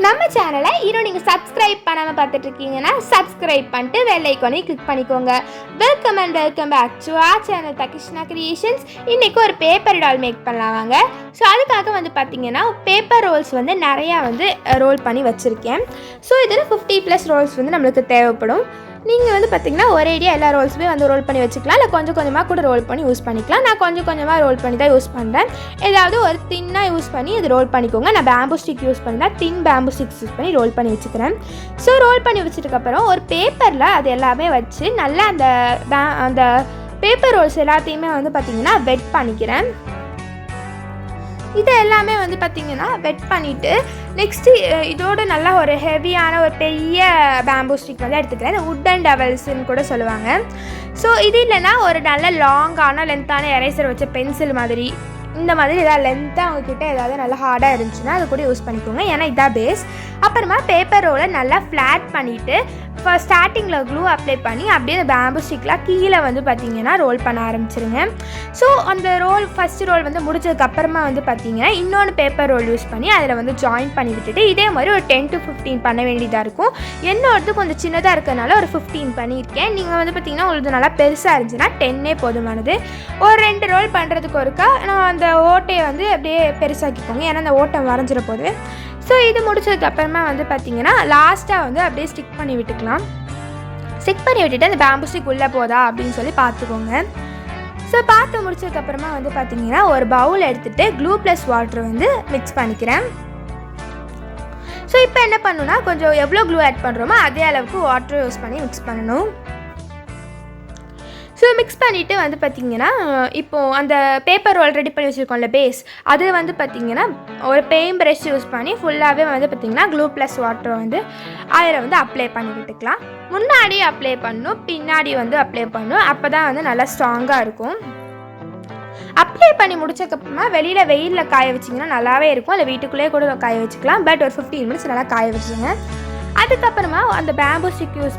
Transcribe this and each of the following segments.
நம்ம சேனலை இன்னும் நீங்கள் சப்ஸ்கிரைப் பண்ணாமல் பார்த்துட்டு இருக்கீங்கன்னா சப்ஸ்கிரைப் பண்ணிட்டு பெல் ஐக்கானையும் கிளிக் பண்ணிக்கோங்க. Welcome and welcome back to our channel Thakishna creations. இன்றைக்கி ஒரு பேப்பர் டால் மேக் பண்ணலாம் வாங்க. ஸோ அதுக்காக பார்த்தீங்கன்னா பேப்பர் ரோல்ஸ் நிறையா ரோல் பண்ணி வச்சுருக்கேன். ஸோ இதில் 50+ ரோல்ஸ் நம்மளுக்கு தேவைப்படும். நீங்கள் பார்த்தீங்கன்னா ஒரேடியாக எல்லா ரோல்ஸுமே ரோல் பண்ணி வச்சுக்கலாம், இல்லை கொஞ்சம் கொஞ்சமாக கூட ரோல் பண்ணி யூஸ் பண்ணிக்கலாம். நான் கொஞ்சம் கொஞ்சமாக ரோல் பண்ணி தான் யூஸ் பண்ணுறேன். ஏதாவது ஒரு தின்னாக யூஸ் பண்ணி இது ரோல் பண்ணிக்கோங்க. நான் பேம்பு ஸ்டிக் யூஸ் பண்ணினா தின் பேம்பு ஸ்டிக்ஸ் யூஸ் பண்ணி ரோல் பண்ணி வச்சுக்கிறேன். ஸோ ரோல் பண்ணி வச்சதுக்கப்புறம் ஒரு பேப்பரில் அது எல்லாமே வச்சு நல்லா அந்த பேப்பர் ரோல்ஸ் எல்லாத்தையுமே பார்த்தீங்கன்னா வெட் பண்ணிக்கிறேன். இதை எல்லாமே பார்த்தீங்கன்னா வெட் பண்ணிவிட்டு நெக்ஸ்ட்டு இதோடு நல்லா ஒரு ஹெவியான ஒரு பெரிய பேம்பு ஸ்டிக் எடுத்துக்கிறேன். இந்த வுட்டன் டவல்ஸ்ன்னு கூட சொல்லுவாங்க. ஸோ இது இல்லைன்னா ஒரு நல்ல லாங்கான லென்த்தான எரேசர் வச்ச பென்சில் மாதிரி இந்த மாதிரி ஏதாவது லென்த்தாக அவங்கக்கிட்ட ஏதாவது நல்லா ஹார்டாக இருந்துச்சுன்னா அது கூட யூஸ் பண்ணிக்கோங்க, ஏன்னா இதான் பேஸ். அப்புறமா பேப்பர் ரோலை நல்லா ஃப்ளாட் பண்ணிவிட்டு ஸ்டார்டிங்கில் க்ளூ அப்ளை பண்ணி அப்படியே அந்த பேம்பு ஸ்டிக்லாம் கீழே பார்த்தீங்கன்னா ரோல் பண்ண ஆரம்பிச்சிருங்க. ஸோ அந்த ஃபஸ்ட்டு ரோல் முடிச்சதுக்கப்புறமா பார்த்தீங்கன்னா இன்னொன்று பேப்பர் ரோல் யூஸ் பண்ணி அதில் ஜாயின் பண்ணி விட்டுட்டு இதே மாதிரி ஒரு 10 to 15 பண்ண வேண்டியதாக இருக்கும். என்னோடது கொஞ்சம் சின்னதாக இருக்கிறதுனால ஒரு 15 பண்ணியிருக்கேன். நீங்கள் பார்த்தீங்கன்னா உங்களுக்கு நல்லா பெருசாக இருந்துச்சுன்னா 10 போதுமானது. ஒரு 2 ரோல் பண்ணுறதுக்கு ஒருக்கா நான் அந்த ஓட்டையை அப்படியே பெருசாக்கிக்கோங்க, ஏன்னா அந்த ஓட்டை வரைஞ்சிட போகுது. ஸோ இது முடிச்சதுக்கப்புறமா பார்த்தீங்கன்னா லாஸ்ட்டாக அப்படியே ஸ்டிக் பண்ணி விட்டுக்கலாம். ஸ்டிக் பண்ணி விட்டுட்டு அந்த பேம்பு ஸ்டிக் உள்ளே போதா அப்படின்னு சொல்லி பார்த்துக்கோங்க. ஸோ பார்த்து முடிச்சதுக்கப்புறமா பார்த்தீங்கன்னா ஒரு பவுல் எடுத்துகிட்டு க்ளூ ப்ளஸ் வாட்டர் மிக்ஸ் பண்ணிக்கிறேன். ஸோ இப்போ என்ன பண்ணணும்னா கொஞ்சம் எவ்வளோ க்ளூ ஆட் பண்ணுறோமோ அதே அளவுக்கு வாட்டர் யூஸ் பண்ணி மிக்ஸ் பண்ணணும். ஸோ மிக்ஸ் பண்ணிவிட்டு பார்த்தீங்கன்னா இப்போது அந்த பேப்பர் ரோல் ரெடி பண்ணி வச்சுருக்கோம்ல பேஸ், அது பார்த்தீங்கன்னா ஒரு பெயிண்ட் ப்ரஷ் யூஸ் பண்ணி ஃபுல்லாகவே பார்த்தீங்கன்னா க்ளூ ப்ளஸ் வாட்டரை அதில் அப்ளை பண்ணி விட்டுக்கலாம். முன்னாடி அப்ளை பண்ணணும், பின்னாடி அப்ளை பண்ணணும். அப்போ தான் நல்லா ஸ்ட்ராங்காக இருக்கும். அப்ளை பண்ணி முடிச்சதுக்கப்புறமா வெளியில் வெயிலில் காய வச்சிங்கன்னா நல்லாவே இருக்கும். இல்லை வீட்டுக்குள்ளேயே கூட காய வச்சுக்கலாம். பட் ஒரு 15 minutes நல்லா காய வச்சுருங்க. அதுக்கப்புறமா அந்த பேம்பு ஸ்டிக் யூஸ்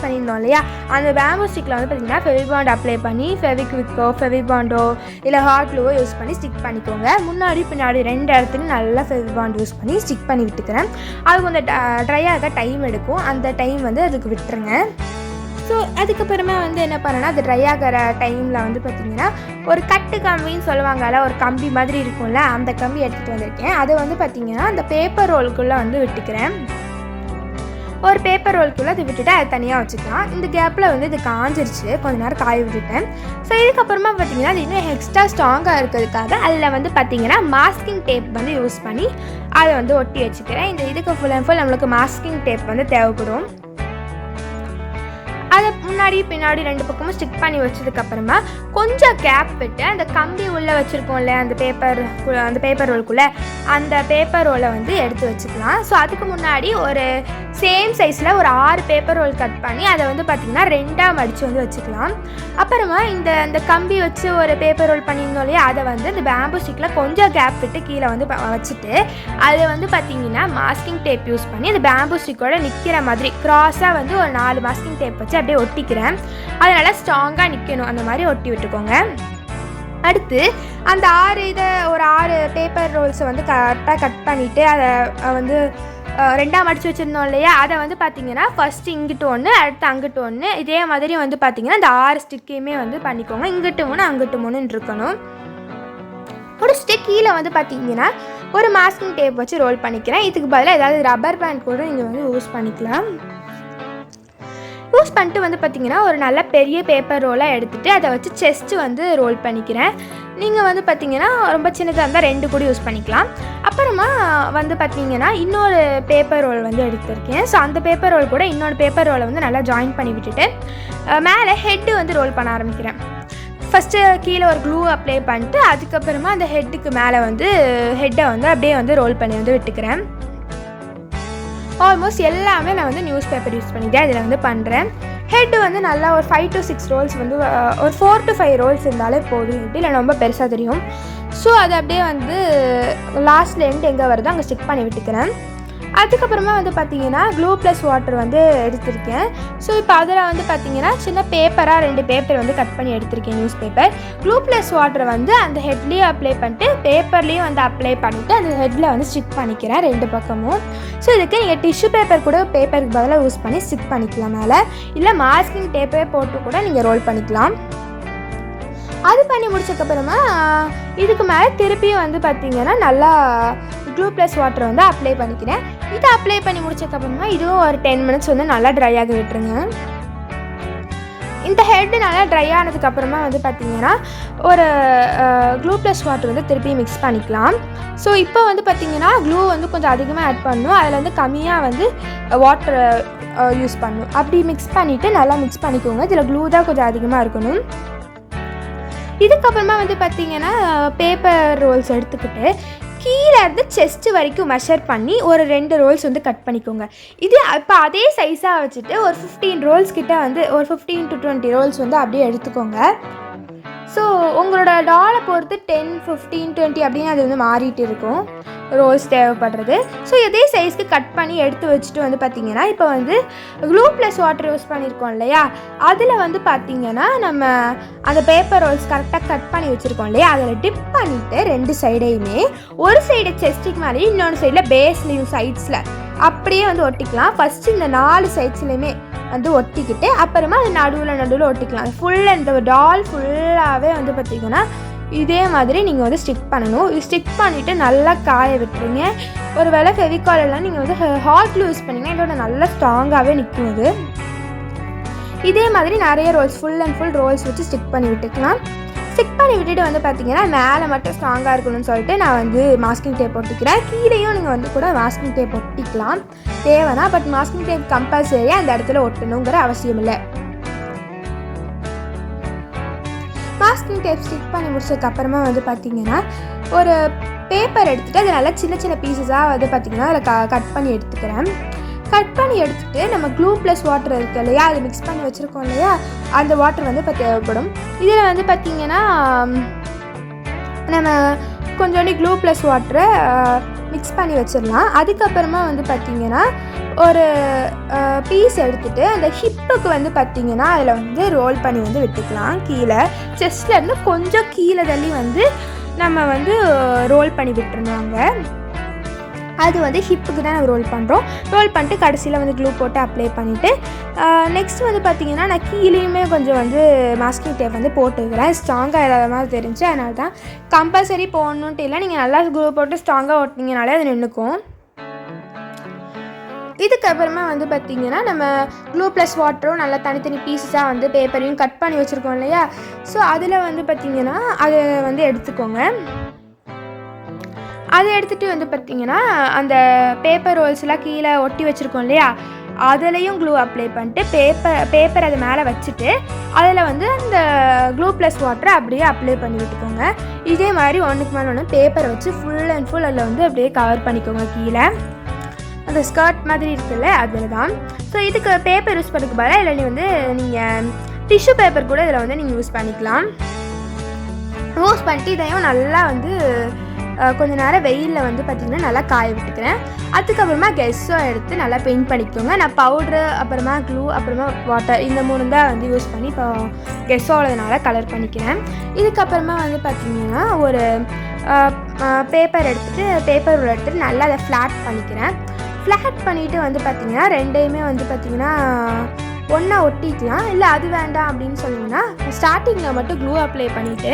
பண்ணியிருந்தோம் இல்லையா, அந்த பேம்பு ஸ்டிக்கில் பார்த்தீங்கன்னா ஃபெவிபாண்ட் அப்ளை பண்ணி ஃபெவிக்விக்கோ ஃபெவிபாண்டோ இல்லை ஹாட் க்ளூவோ யூஸ் பண்ணி ஸ்டிக் பண்ணிக்கோங்க. முன்னாடி பின்னாடி 2 இடத்துலையும் நல்லா ஃபெவிபாண்ட் யூஸ் பண்ணி ஸ்டிக் பண்ணி விட்டுக்கிறேன். அது கொஞ்சம் ட்ரை ஆக டைம் எடுக்கும், அந்த டைம் அதுக்கு விட்டுருங்க. ஸோ அதுக்கப்புறமா என்ன பண்ணேன்னா அது ட்ரை ஆகிற டைமில் பார்த்தீங்கன்னா ஒரு கட்டு கம்பின்னு சொல்லுவாங்கல்ல, ஒரு கம்பி மாதிரி இருக்கும்ல, அந்த கம்பி எடுத்துகிட்டு வந்திருக்கேன். அது பார்த்தீங்கன்னா அந்த பேப்பர் ரோலுக்குள்ளே விட்டுக்கிறேன். ஒரு பேப்பர் ரோலுக்குள்ளே அது விட்டுட்டு அது தனியாக வச்சுக்கலாம். இந்த கேப்பில் இது காஞ்சிருச்சு, கொஞ்சம் நேரம் காய விட்டுட்டேன். ஸோ இதுக்கப்புறமா பார்த்தீங்கன்னா அது இன்னும் எக்ஸ்ட்ரா ஸ்ட்ராங்காக இருக்கிறதுக்காக அதில் பார்த்தீங்கன்னா மாஸ்கிங் டேப் யூஸ் பண்ணி அதை ஒட்டி வச்சுக்கிறேன். இதுக்கு ஃபுல் அண்ட் ஃபுல் நம்மளுக்கு மாஸ்கிங் டேப் தேவைப்படும். அதை முன்னாடி பின்னாடி 2 பக்கமும் ஸ்டிக் பண்ணி வச்சதுக்கப்புறமா கொஞ்சம் கேப் விட்டு அந்த கம்பி உள்ளே வச்சுருக்கோம்ல அந்த பேப்பர் ரோலுக்குள்ளே அந்த பேப்பர் ரோலை எடுத்து வச்சுக்கலாம். ஸோ அதுக்கு முன்னாடி ஒரு சேம் சைஸில் ஒரு 6 பேப்பர் ரோல் கட் பண்ணி அதை பார்த்திங்கன்னா 2ஆக மடித்து வச்சுக்கலாம். அப்புறமா இந்த கம்பி வச்சு ஒரு பேப்பர் ரோல் பண்ணியிருந்தோம் இல்லையா, அதை இந்த பேம்பு ஸ்டிக்கில் கொஞ்சம் கேப் விட்டு கீழே வச்சுட்டு அது பார்த்திங்கன்னா மாஸ்கிங் டேப் யூஸ் பண்ணி அந்த பேம்பு ஸ்டிக்கோட நிற்கிற மாதிரி க்ராஸாக ஒரு 4 மாஸ்கிங் டேப் வச்சு அப்படியே ஒட்டிக்கிறேன். அதனால் ஸ்ட்ராங்காக நிற்கணும், அந்த மாதிரி ஒட்டி விட்டுக்கோங்க. அடுத்து அந்த 6 பேப்பர் ரோல்ஸை கரெக்டாக கட் பண்ணிவிட்டு அதை 2ஆக மடித்து வச்சுருந்தோம் இல்லையா, அதை பார்த்தீங்கன்னா ஃபஸ்ட்டு இங்கிட்டு ஒன்று அடுத்து அங்கிட்டு ஒன்று இதே மாதிரி பார்த்தீங்கன்னா இந்த 6 ஸ்டிக்கையுமே பண்ணிக்கோங்க. இங்கிட்டு 3 அங்கிட்டு 3 இருக்கணும். ஒரு ஸ்டிக் கீழே பார்த்தீங்கன்னா ஒரு மாஸ்கிங் டேப் வச்சு ரோல் பண்ணிக்கிறேன். இதுக்கு பதிலாக ஏதாவது ரப்பர் பேண்ட் கூட நீங்கள் யூஸ் பண்ணிக்கலாம். யூஸ் பண்ணிட்டு பார்த்தீங்கன்னா ஒரு நல்ல பெரிய பேப்பர் ரோலாக எடுத்துகிட்டு அதை வச்சு செஸ்ட்டு ரோல் பண்ணிக்கிறேன். நீங்கள் பார்த்தீங்கன்னா ரொம்ப சின்னதாக இருந்தால் 2 கூட யூஸ் பண்ணிக்கலாம். அப்புறமா பார்த்தீங்கன்னா இன்னொரு பேப்பர் ரோல் எடுத்திருக்கேன். ஸோ அந்த பேப்பர் ரோல் கூட இன்னொரு பேப்பர் ரோலை நல்லா ஜாயின் பண்ணி விட்டுட்டு மேலே ஹெட்டு ரோல் பண்ண ஆரம்பிக்கிறேன். ஃபஸ்ட்டு கீழே ஒரு க்ளூ அப்ளை பண்ணிட்டு அதுக்கப்புறமா அந்த ஹெட்டுக்கு மேலே ஹெட்டை அப்படியே ரோல் பண்ணி விட்டுக்கிறேன். ஆல்மோஸ்ட் எல்லாமே நான் நியூஸ் பேப்பர் யூஸ் பண்ணிவிட்டு இதில் பண்ணுறேன். ஹெட்டு நல்லா ஒரு 5 to 6 ரோல்ஸ் ஒரு 4 to 5 ரோல்ஸ் இருந்தாலே போதும். ஹெட்டு இல்லை ரொம்ப பெருசாக தெரியும். ஸோ அதை அப்படியே லாஸ்ட்டில் எங்கே வருதோ அங்கே ஸ்டிக் பண்ணி விட்டுக்கிறேன். அதுக்கப்புறமா வந்து பார்த்திங்கன்னா க்ளூ ப்ளஸ் வாட்டர் வந்து எடுத்திருக்கேன். ஸோ இப்போ அதில் வந்து பார்த்திங்கன்னா சின்ன பேப்பராக 2 பேப்பர் வந்து கட் பண்ணி எடுத்திருக்கேன், நியூஸ் பேப்பர். க்ளூ ப்ளஸ் வாட்டரை வந்து அந்த ஹெட்லேயும் அப்ளை பண்ணிட்டு பேப்பர்லேயும் வந்து அப்ளை பண்ணிவிட்டு அந்த ஹெட்டில் வந்து ஸ்டிக் பண்ணிக்கிறேன் 2 பக்கமும். ஸோ இதுக்கு நீங்கள் டிஷ்யூ பேப்பர் கூட பேப்பருக்கு பதிலாக யூஸ் பண்ணி ஸ்டிக் பண்ணிக்கலாம் மேலே, இல்லை மாஸ்கிங் டேப்பே போட்டு கூட நீங்கள் ரோல் பண்ணிக்கலாம். அது பண்ணி முடிச்சதுக்கப்புறமா இதுக்கு மேலே திருப்பியும் வந்து பார்த்திங்கன்னா நல்லா க்ளூ ப்ளஸ் வாட்டரை வந்து அப்ளை பண்ணிக்கிறேன். இதை அப்ளை பண்ணி முடிச்சதுக்கப்புறமா இதுவும் ஒரு 10 மினிட்ஸ் வந்து நல்லா ட்ரை ஆக விட்டுருங்க. இந்த ஹெட்டு நல்லா ட்ரை ஆனதுக்கப்புறமா வந்து பார்த்திங்கன்னா ஒரு க்ளூ ப்ளஸ் வாட்டர் வந்து திருப்பி மிக்ஸ் பண்ணிக்கலாம். ஸோ இப்போ வந்து பார்த்திங்கன்னா க்ளூ வந்து கொஞ்சம் அதிகமாக ஆட் பண்ணணும், அதில் வந்து கம்மியாக வந்து வாட்டர் யூஸ் பண்ணணும். அப்படி மிக்ஸ் பண்ணிவிட்டு நல்லா மிக்ஸ் பண்ணிக்கோங்க. இதில் க்ளூ தான் கொஞ்சம் அதிகமாக இருக்கணும். இதுக்கப்புறமா வந்து பார்த்திங்கன்னா பேப்பர் ரோல்ஸ் எடுத்துக்கிட்டு கீழே இருந்து செஸ்ட்டு வரைக்கும் மெஷர் பண்ணி ஒரு 2 ரோல்ஸ் வந்து கட் பண்ணிக்கோங்க. இது இப்போ அதே சைஸாக வச்சுட்டு ஒரு 15 ரோல்ஸ் கிட்ட வந்து ஒரு 15 to 20 ரோல்ஸ் வந்து அப்படியே எடுத்துக்கோங்க. ஸோ உங்களோட டாலை பொறுத்து 10, 15, 20 அப்படின்னு அது வந்து மாறிட்டு இருக்கும் ரோல்ஸ் தேவைப்படுறது. ஸோ இதே சைஸ்க்கு கட் பண்ணி எடுத்து வச்சுட்டு வந்து பார்த்திங்கன்னா இப்போ வந்து க்ளூ ப்ளஸ் வாட்டர் யூஸ் பண்ணியிருக்கோம் இல்லையா, அதில் வந்து பார்த்திங்கன்னா நம்ம அந்த பேப்பர் ரோல்ஸ் கரெக்டாக கட் பண்ணி வச்சுருக்கோம் இல்லையா, அதில் டிப் பண்ணிவிட்டு 2 சைடையுமே ஒரு சைடு செஸ்ட்டுக்கு மேலே இன்னொரு சைடில் பேஸ்லேயும் சைட்ஸில் அப்படியே வந்து ஒட்டிக்கலாம். ஃபஸ்ட்டு இந்த 4 சைட்ஸ்லையுமே வந்து ஒட்டிக்கிட்டு அப்புறமா அது நடுவில் ஒட்டிக்கலாம். இந்த டால் ஃபுல்லாகவே வந்து பார்த்திங்கன்னா இதே மாதிரி நீங்கள் வந்து ஸ்டிக் பண்ணணும். ஸ்டிக் பண்ணிவிட்டு நல்லா காய விட்டுருங்க. ஒரு வேளை ஃபெவிகால் எல்லாம் நீங்கள் வந்து ஹாட் க்ளூ யூஸ் பண்ணிங்கன்னா இதோட நல்லா ஸ்ட்ராங்காகவே நிற்கும். அது இதே மாதிரி நிறைய rolls full and full rolls வச்சு ஸ்டிக் பண்ணி விட்டுக்கலாம். ஸ்டிக் பண்ணி விட்டுட்டு வந்து பார்த்திங்கன்னா மேலே மட்டும் ஸ்ட்ராங்காக இருக்கணும்னு சொல்லிட்டு நான் வந்து மாஸ்கிங் டேப் ஒட்டிக்கிறேன். கீழேயும் நீங்கள் வந்து கூட மாஸ்கிங் டேப் ஒட்டிக்கலாம் தேவைன்னா, பட் மாஸ்கிங் டேப் கம்பல்சரியாக அந்த இடத்துல ஒட்டணுங்கிற அவசியம் இல்லை. மாஸ்கிங் டேப் ஸ்டிக் பண்ணி முடிச்சதுக்கப்புறமா வந்து பார்த்திங்கன்னா ஒரு பேப்பர் எடுத்துகிட்டு அது நல்லா சின்ன சின்ன பீசஸாக வந்து பார்த்திங்கன்னா அதில் கட் பண்ணி எடுத்துக்கிறேன். கட் பண்ணி எடுத்துகிட்டு நம்ம க்ளூ ப்ளஸ் வாட்டர் இருக்குது இல்லையா, அது மிக்ஸ் பண்ணி வச்சுருக்கோம் இல்லையா, அந்த வாட்டர் வந்து இப்போ தேவைப்படும். இதில் வந்து பார்த்திங்கன்னா நம்ம கொஞ்சோண்டி க்ளூ ப்ளஸ் வாட்டரை மிக்ஸ் பண்ணி வச்சிடலாம். அதுக்கப்புறமா வந்து பார்த்திங்கன்னா ஒரு பீஸ் எடுத்துகிட்டு அந்த ஹிப்புக்கு வந்து பார்த்திங்கன்னா அதில் வந்து ரோல் பண்ணி வந்து விட்டுக்கலாம். கீழே செஸ்ட்லேருந்து கொஞ்சம் கீழே தள்ளி வந்து நம்ம வந்து ரோல் பண்ணி விட்டுருந்தாங்க. அது வந்து ஹிப்புக்கு தான் நம்ம ரோல் பண்ணுறோம். ரோல் பண்ணிட்டு கடைசியில் வந்து க்ளூ போட்டு அப்ளை பண்ணிவிட்டு நெக்ஸ்ட் வந்து பார்த்திங்கன்னா நான் கீழேயுமே கொஞ்சம் வந்து மாஸ்கிங் டேப் வந்து போட்டுக்கிறேன். ஸ்ட்ராங்காக இல்லாத மாதிரி தெரிஞ்சு, அதனால தான் கம்பல்சரி போடணுன்ட்டு இல்லை, நீங்கள் நல்லா க்ளூ போட்டு ஸ்ட்ராங்காக ஓட்டினீங்கனாலே அது நின்றுக்கும். இதுக்கப்புறமா வந்து பார்த்திங்கன்னா நம்ம க்ளூ ப்ளஸ் வாட்டரும் நல்லா தனித்தனி பீஸஸாக வந்து பேப்பரையும் கட் பண்ணி வச்சுருக்கோம் இல்லையா, ஸோ அதில் வந்து பார்த்திங்கன்னா அதை வந்து எடுத்துக்கோங்க. அதை எடுத்துகிட்டு வந்து பார்த்திங்கன்னா அந்த பேப்பர் ரோல்ஸ்லாம் கீழே ஒட்டி வச்சுருக்கோம் இல்லையா, அதுலேயும் க்ளூ அப்ளை பண்ணிட்டு பேப்பர் அது மேலே வச்சுட்டு அதில் வந்து அந்த க்ளூ ப்ளஸ் வாட்டரை அப்படியே அப்ளை பண்ணி விட்டுக்கோங்க. இதே மாதிரி ஒன்றுக்கு மேலே ஒன்று பேப்பரை வச்சு ஃபுல் அண்ட் ஃபுல் அதில் வந்து அப்படியே கவர் பண்ணிக்கோங்க. கீழே அந்த ஸ்கர்ட் மாதிரி இருக்குல்ல அதில் தான். ஸோ இதுக்கு பேப்பர் யூஸ் பண்ணுறதுக்கு பதிலாக இல்லை வந்து நீங்கள் டிஷ்யூ பேப்பர் கூட இதில் வந்து நீங்கள் யூஸ் பண்ணிக்கலாம். யூஸ் பண்ணிட்டு இதையும் நல்லா வந்து கொஞ்சம் நேரம் வெயிலில் வந்து பார்த்திங்கன்னா நல்லா காய விட்டுக்கிறேன். அதுக்கப்புறமா கெஸ்ஸோ எடுத்து நல்லா பெயிண்ட் பண்ணிக்கோங்க. நான் பவுட்ரு அப்புறமா க்ளூ அப்புறமா வாட்டர் இந்த 3 தான் வந்து யூஸ் பண்ணி இப்போ கெஸ்ஸோடதுனால கலர் பண்ணிக்கிறேன். இதுக்கப்புறமா வந்து பார்த்திங்கன்னா ஒரு பேப்பர் எடுத்துகிட்டு நல்லா அதை ஃப்ளாட் பண்ணிக்கிறேன். ஃப்ளாட் பண்ணிவிட்டு வந்து பார்த்திங்கன்னா ரெண்டையுமே வந்து பார்த்திங்கன்னா ஒன்றா ஒட்டிக்கலாம். இல்லை அது வேண்டாம் அப்படின்னு சொன்னீங்கன்னா ஸ்டார்டிங்கில் மட்டும் க்ளூ அப்ளை பண்ணிவிட்டு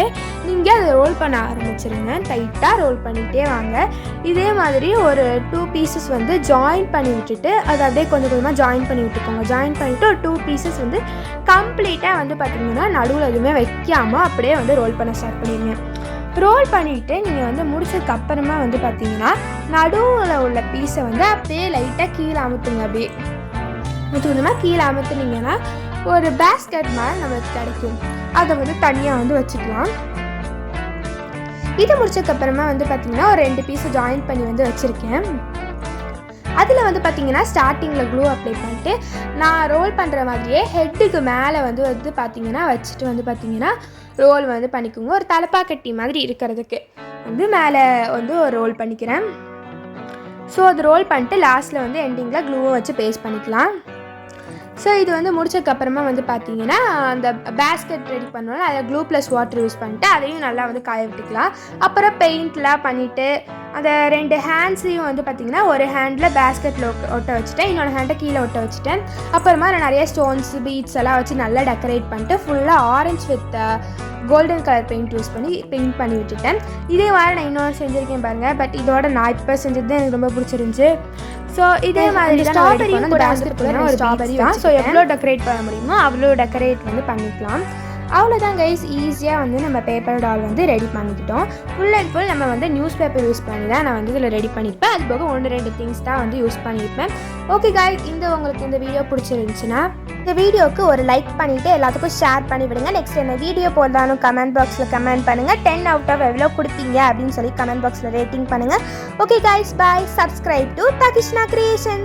நீங்கள் அதை ரோல் பண்ண ஆரம்பிச்சிருங்க. டைட்டாக ரோல் பண்ணிகிட்டே வாங்க. இதே மாதிரி ஒரு 2 பீசஸ் வந்து ஜாயின் பண்ணி விட்டுட்டு அதை அப்படியே கொஞ்சம் கொஞ்சமாக ஜாயின் பண்ணி விட்டுக்கோங்க. ஜாயின் பண்ணிவிட்டு ஒரு 2 பீசஸ் வந்து கம்ப்ளீட்டாக வந்து பார்த்திங்கன்னா நடுவில் எதுவுமே வைக்காமல் அப்படியே வந்து ரோல் பண்ண ஸ்டார்ட் பண்ணிடுங்க. ரோல் பண்ணிவிட்டு நீங்கள் வந்து முடிச்சதுக்கப்புறமா வந்து பார்த்திங்கன்னா நடுவில் உள்ள பீஸை வந்து அப்படியே லைட்டாக கீழே அமுத்துங்க. அப்படியே கொஞ்சமாக கீழே அமுத்துனீங்கன்னா ஒரு பேஸ்கெட் மாதிரி நம்மளுக்கு கிடைக்கும். அதை வந்து தனியாக வந்து வச்சுக்கலாம். இது முடிச்சதுக்கப்புறமா வந்து பார்த்திங்கன்னா ஒரு 2 பீஸை ஜாயின் பண்ணி வந்து வச்சுருக்கேன். அதில் வந்து பார்த்திங்கன்னா ஸ்டார்டிங்கில் க்ளூ அப்ளை பண்ணிட்டு நான் ரோல் பண்ணுற மாதிரியே ஹெட்டுக்கு மேலே வந்து பார்த்திங்கன்னா வச்சுட்டு வந்து பார்த்திங்கன்னா ரோல் வந்து பண்ணிக்கோங்க. ஒரு தலப்பாக்கட்டி மாதிரி இருக்கிறதுக்கு வந்து மேலே வந்து ஒரு ரோல் பண்ணிக்கிறேன். ஸோ அது ரோல் பண்ணிட்டு லாஸ்ட்டில் வந்து எண்டிங்கில் க்ளூவும் வச்சு பேஸ்ட் பண்ணிக்கலாம். ஸோ இது வந்து முடிச்சதுக்கப்புறமா வந்து பார்த்திங்கன்னா அந்த பேஸ்கெட் ரெடி பண்ணோன்னா அதில் க்ளூ ப்ளஸ் வாட்டர் யூஸ் பண்ணிட்டு அதையும் நல்லா வந்து காய விட்டுக்கலாம். அப்புறம் பெயிண்ட்லாம் பண்ணிவிட்டு அந்த 2 ஹேண்ட்ஸையும் வந்து பார்த்திங்கன்னா ஒரு ஹேண்டில் பேஸ்கெட்டில் ஒட்ட வச்சுட்டேன், இன்னொரு ஹேண்டை கீழே ஒட்ட வச்சுட்டேன். அப்புறமா நான் நிறைய ஸ்டோன்ஸ் பீட்ஸ் எல்லாம் வச்சு நல்லா டெக்கரேட் பண்ணிட்டு ஃபுல்லாக orange with golden colour paint use பண்ணி பெயிண்ட் பண்ணி விட்டுட்டேன். இதே மாதிரி நான் இன்னொரு செஞ்சுருக்கேன் பாருங்கள். பட் இதோட நான் இப்போ செஞ்சது தான் எனக்கு ரொம்ப பிடிச்சிருந்துச்சு. ஸோ இதே மாதிரி ஸ்ட்ராபெரி கூட ஒரு ஸ்ட்ராபெரி தான். ஸோ எவ்வளோ டெக்கரேட் பண்ண முடியுமோ அவ்வளோ டெக்கரேட் வந்து பண்ணிக்கலாம். அவ்வளோதான் கைஸ், ஈஸியாக வந்து நம்ம பேப்பர் டால் வந்து ரெடி பண்ணிக்கிட்டோம். ஃபுல் அண்ட் ஃபுல் நம்ம வந்து நியூஸ் பேப்பர் யூஸ் பண்ணி தான் நான் வந்து இதில் ரெடி பண்ணியிருப்பேன். அது போக 1-2 திங்ஸ் தான் வந்து யூஸ் பண்ணியிருப்பேன். ஓகே கைஸ், உங்களுக்கு இந்த வீடியோ பிடிச்சிருந்துச்சுன்னா இந்த வீடியோவுக்கு ஒரு லைக் பண்ணிவிட்டு எல்லாத்துக்கும் ஷேர் பண்ணி விடுங்க. நெக்ஸ்ட் என்ன வீடியோ போடலான்னு கமெண்ட் பாக்ஸில் கமெண்ட் பண்ணுங்கள். 10 out of எவ்வளோ கொடுப்பீங்க அப்படின்னு சொல்லி கமெண்ட் பாக்ஸில் ரேட்டிங் பண்ணுங்கள். Okay guys, bye. Subscribe to Thakishna creation.